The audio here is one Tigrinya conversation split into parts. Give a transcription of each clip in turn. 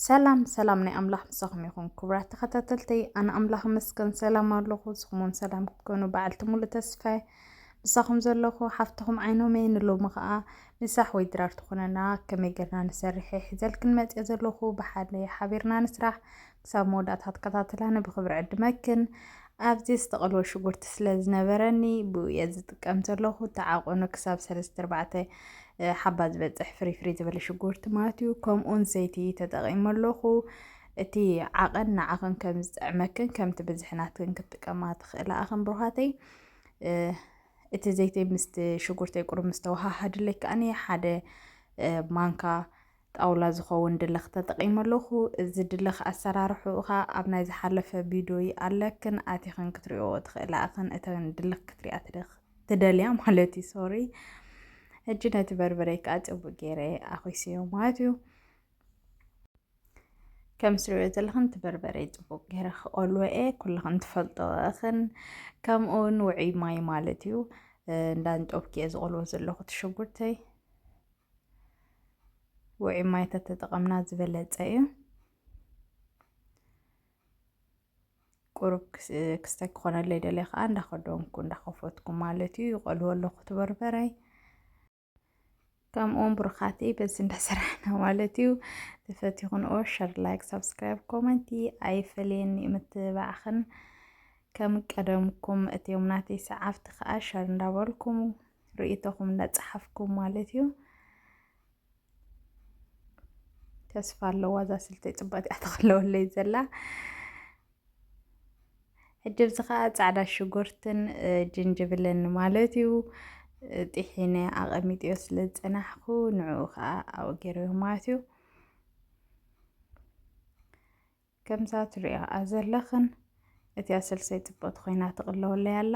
ሰላም ሰላም ናይ ኣምላኽ ምሳኹም ይኹን ክቡራት ተኸታተልተይ ኣነ ኣምላኽ መስገን ሰላም ኣለኹ ስኹምን ሰላም ክትኮኑ በዓልቲ ሙሉ ተስፋይ ምሳኹም ዘለኹ ሓፍትኹም ዓይኖመይ ንሎሚ ከዓ ምሳሕ ወይ ድራር ትኾነና ከመይ ጌርና ንሰርሕ ሒዘል ክንመጽ ዘለኹ ብሓደ ሓቢርና ንስራሕ ክሳብ መወዳእታ ተከታተላኒ ብክብሪ ዕድመክን ኣብዚ ዝተቐልወ ሽጉርቲ ስለ ዝነበረኒ ብእየ ዝጥቀም ዘለኹ ተዓቆኑ ክሳብ 3-4 ሓባ ዝበፅሕ ፍሪ ዝበለ ሽጉርቲ ማለት እዩ ከምኡን ዘይቲ ተጠቒመ ኣለኹ እቲ ዓቐን ንዓኸን ከም ዝጥዕመክን ከምቲ ብዝሕናትን ክትጥቀማ ትኽእላ ኣኸን ብሩኻተይ እቲ ዘይተይ ምስቲ ሽጉርተይ ቁሩብ ምስ ተዋሃሃደለይ ከዓኒ ሓደ ማንካ ጣውላ ዝኸውን ድልኽ ተጠቒመ ኣለኹ እዚ ድልኽ ኣሰራርሑኡ ኸ ኣብ ናይ ዝሓለፈ ቪድዮ ኣለክን ኣቲኽን ክትሪኦ ትኽእላ ኣኸን እተን ድልኽ ክትሪኣ ትደልያ ማለት እዩ ሶሪ ሕጂ ነቲ በርበረይ ከዓ ፅቡቅ ገይረ ኣኺስዮ ማለት እዩ ከም ትሪኦ ዘለኹም እቲ በርበረይ ፅቡቅ ገይረ ክቐልዎ እየ ኩልኽን ትፈልጦ ኣኸን ከምኡውን ውዑይ ማይ ማለት እዩ እንዳንጠብኪ እየ ዝቐልዎ ዘለኹ እቲ ሽጉርተይ ውዑይ ማይ ተጠቐምና ዝበለፀ እዩ ቁሩብ ክስታይ ክኾነለይ ደለይ ከዓ እንዳኸደንኩ እንዳኸፈትኩ ማለት እዩ ይቐልዎ ኣለኹ እቲ በርበረይ ከምኡውን ብሩኻተይ በዚ እንዳሰራሕና ማለት እዩ ተፈቲኹንኦ ሸር ላይክ ሰብስክራይብ ኮመንቲ ኣይፈለየኒ ምትባዕኽን ከም ቀደምኩም እትዮም ናተይ ሰዓብቲ ከዓ ሸር እንዳበልኩም ርእይቶኹም እንዳፀሓፍኩም ማለት እዩ ተስፋ ኣለዋ እዛ ስልተይ ፅባቅ እያ ተኽለወለይ ዘላ ሕጂ እዚ ከዓ ፃዕዳ ሽጉርትን ጅንጅብልን ማለት እዩ ጥሒነ ኣቐሚጥዮ ስለ ዝፀናሕኩ ንዕኡ ከዓ ኣብኡ ገይረዮ ማለት እዩ ከምዛ ትሪኣ ዘለኽን እቲ ኣሰልሰይ ፅብቕቲ ኮይና ትቕለወለይ ኣላ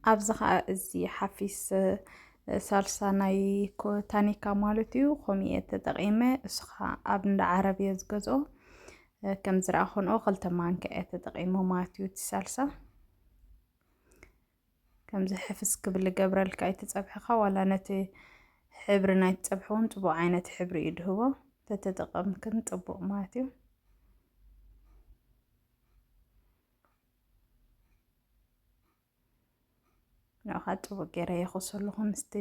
ኣብዚ ከዓ እዚ ሓፊስ ሳልሳ ናይ ታኒካ ማለት እዩ ከምኡ እየ ተጠቒመ እሱ ከዓ ኣብ እንዳ ዓረብ እየ ዝገዝኦ ከም ዝረኣኹንኦ 2 ማንካ እየ ተጠቒሞ ማለት እዩ እቲ ሳልሳ ከምዚ ሕፍስ ክብል ገብረልካ ኣይተፀብሕኻ ዋላ ነቲ ሕብሪ ናይቲ ፀብሒ እውን ፅቡቅ ዓይነት ሕብሪ እዩ ድህቦ ተተጠቐምክን ፅቡቅ ማለት እዩ ንዑ ከዓ ፅቡቅ ገይረ የኽስ ኣለኹ ምስቲ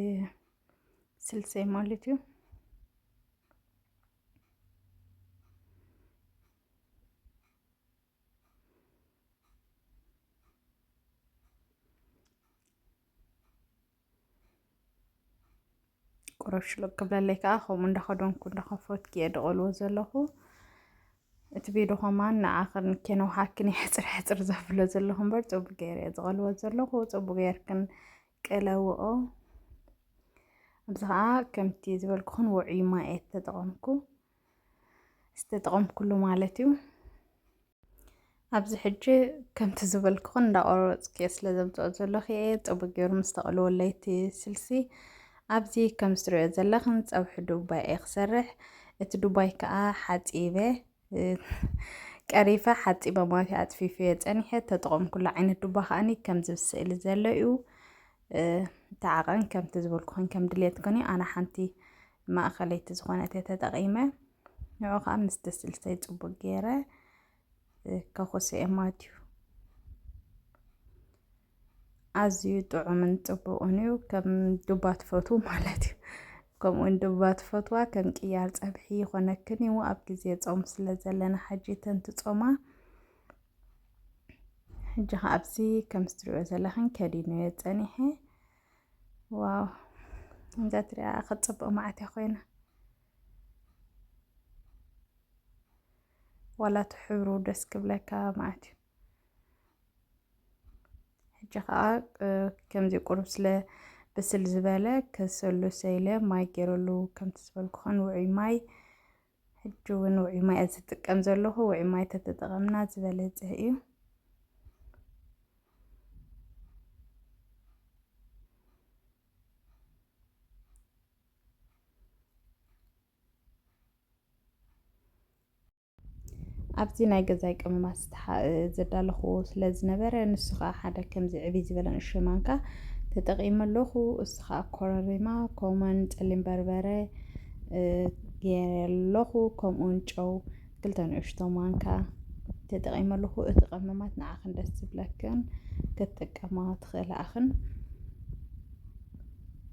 ስልሰይ ማለት እዩ ቁሩብ ሽሉቅ ክብለለይ ከዓ ከምኡ እንዳኸደንኩ እንዳኸፈትኩ እየ ድቐልዎ ዘለኹ እቲ ቪድዮ ኸማን ንዓኽን ከነውሃክን ሕፅር ሕፅር ዘብሎ ዘለኹ እምበር ፅቡቅ ገይረ እየ ዝቐልዎ ዘለኹ ፅቡቅ ጌርክን ቀለውኦ ኣብዚ ከዓ ከምቲ ዝበልኩኹን ውዑይ ማይ እየ ተጠቐምኩ ዝተጠቐምኩሉ ማለት እዩ ኣብዚ ሕጂ ከምቲ ዝበልኩኹን እንዳቆረፅኩ እየ ስለ ዘምፅኦ ዘለኹ እየ ፅቡቅ ገይሩ ምስ ተቐልወለይ እቲ ስልሲ ኣብዚ ከም ዝትሪኦ ዘለኽን ፀብሒ ዱባይ እየ ክሰርሕ እቲ ዱባይ ከዓ ሓፂበ ቀሪፈ ሓፂበ ማለት እዩ ኣፅፊፈ ፀኒሐ ተጠቐምኩሉ ዓይነት ዱባ ከዓኒ ከምዚ ብስእሊ ዘሎ እዩ እቲ ዓቐን ከምቲ ዝበልኩኹን ከም ድሌት ኮኒ ኣነ ሓንቲ ማእኸለይቲ ዝኾነት እየ ተጠቒመ ንዑ ከዓ ምስቲ ስልሰይ ፅቡቅ ገይረ ከኹስ እየ ማለት እዩ ኣዝዩ ጥዑምን ፅቡቅን እዩ ከም ዱባ ትፈትው ማለት እዩ ከምኡውን ዱባ ትፈትዋ ከም ቅያር ፀብሒ ይኾነክን እዩ ኣብ ግዜ ፆም ስለ ዘለና ሕጂ ተንትፆማ ሕጂ ከዓ ኣብዚ ከም ዝትሪኦ ዘለኽን ከዲነዮ ፀኒሐ ዋው እንዛ ትሪኣ ክፅብቕ ማዓት እያ ኮይና ዋላ እቲ ሕብሩ ደስ ክብለካ ማለት እዩ ሕጂ ከዓ ከምዚ ቁሩብ ስለ ብስል ዝበለ ከሰሉ ሰይለ ማይ ገይረሉ ከምቲ ዝበልኩኹን ውዑይ ማይ ሕጂ እውን ውዑይ ማይ እየ ዝጥቀም ዘለኹ ውዑይ ማይ ተተጠቐምና ዝበለፀ እዩ ኣብቲ ናይ ገዛይ ቅመማት ዘዳለኹ ስለ ዝነበረ ንሱ ከዓ ሓደ ከምዚ ዕብይ ዝበለ ንእሽተይ ማንካ ተጠቒመ ኣለኹ። እሱ ከዓ ኮረሪማ ኮመን ፀሊም በርበረ ገይረ ኣለኹ ከምኡውን ጨው 2 ንእሽቶ ማንካ ተጠቒመ ኣለኹ። እቲ ቅመማት ንዓኽን ደስ ዝብለክን ክትጥቀማ ትኽእል ኣኽን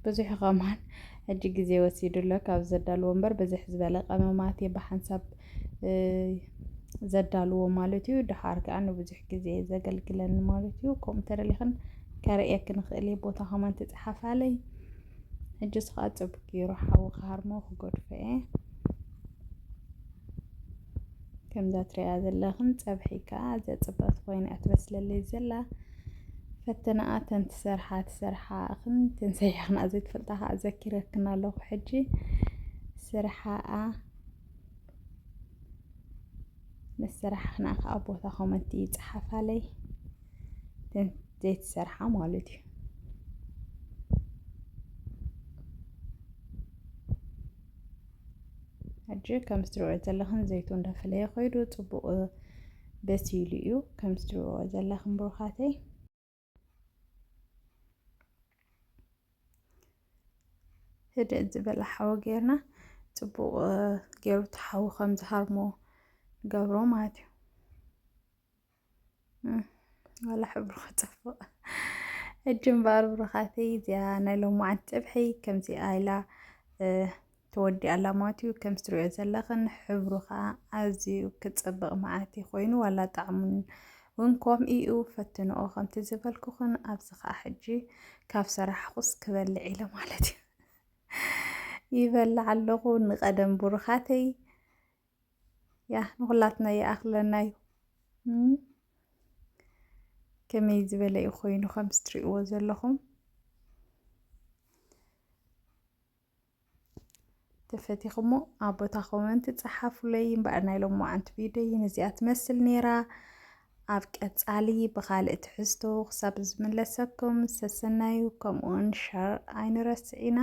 ብዙሕ ኸማን ሕጂ ግዜ ወሲዱሎ ካብ ዘዳልዎ እምበር ብዙሕ ዝበለ ቀመማት ብሓንሳብ ዘዳልዎ ማለት እዩ። ድሓር ከዓ ንብዙሕ ግዜ ዘገልግለኒ ማለት እዩ። ከምኡ ተደሊኽን ከርእየክን ክእል ቦታ ኸማን ተፅሓፋለይ ሕጂ ስኻ ፅቡቅ ገይሩ ሓዊ ክሃርሞ ክገድፎ እየ ከምዛ ትሪኣ ዘለኽን ፀብሒ ከዓ ዘፅብቕቲ ኮይና ትበስለለይ ዘላ ፈተናኣ ተንትሰርሓ ኣኽን ተንሰያኽን ዘይትፈልጣ ከዓ ዘኪረክን ኣለኹ ሕጂ ስርሓኣ ምስ ስራሕና ከዓ ቦታ ኮመንት ይፅሓፋለይ ዘይትሰርሓ ማለት እዩ። ሕጂ ከም ትሪእዎ ዘለኽን ዘይቱ እንዳፈለየ ኮይዱ ፅቡቕ በሲሉ እዩ ከም ትሪእዎ ዘለኽን ብሩኻተይ ህድእ ዝበለ ሓዊ ጌርና ፅቡቕ ገይሩ ተሓዊ ከም ዝሃርሞ ገብሮ ማለት እዩ። ዋላ ሕብሩ ክፅብቕ ሕጂ እምበር ብሩኻተይ እዚኣ ናይ ሎሙዓንቲ ፀብሒ ከምዚኣ ኢላ ተወዲኣ ኣላ ማለት እዩ። ከም ትሪእዎ ዘለኽን ሕብሩ ከዓ ኣዝዩ ክፅብቕ መዓልቲ ኮይኑ ዋላ ጣዕሙ እውን ከምኡ እዩ። ፈትንኦ ከምቲ ዝበልኩኽን ኣብዚ ከዓ ሕጂ ካብ ሰራሕኩስ ክበልዕ ኢለ ማለት እዩ። ይበልዕ ኣለኹ ንቐደም ብሩኻተይ ያ ንኹላትና ይኣኽለና እዩ። ከመይ ዝበለ እዩ ኮይኑ ከም ትሪእዎ ዘለኹም ተፈቲኹሞ ኣብ ቦታ ኮመንት ፀሓፉለይ እምበኣር ናይ ሎሙዓንቲ ቪድዮ ነዚኣ ትመስል ነይራ። ኣብ ቀፃሊ ብኻልእ ትሕዝቶ ክሳብ ዝምለሰኩም ሰሰናዩ ከምኡውን ሸር ኣይንረስዕ ኢና።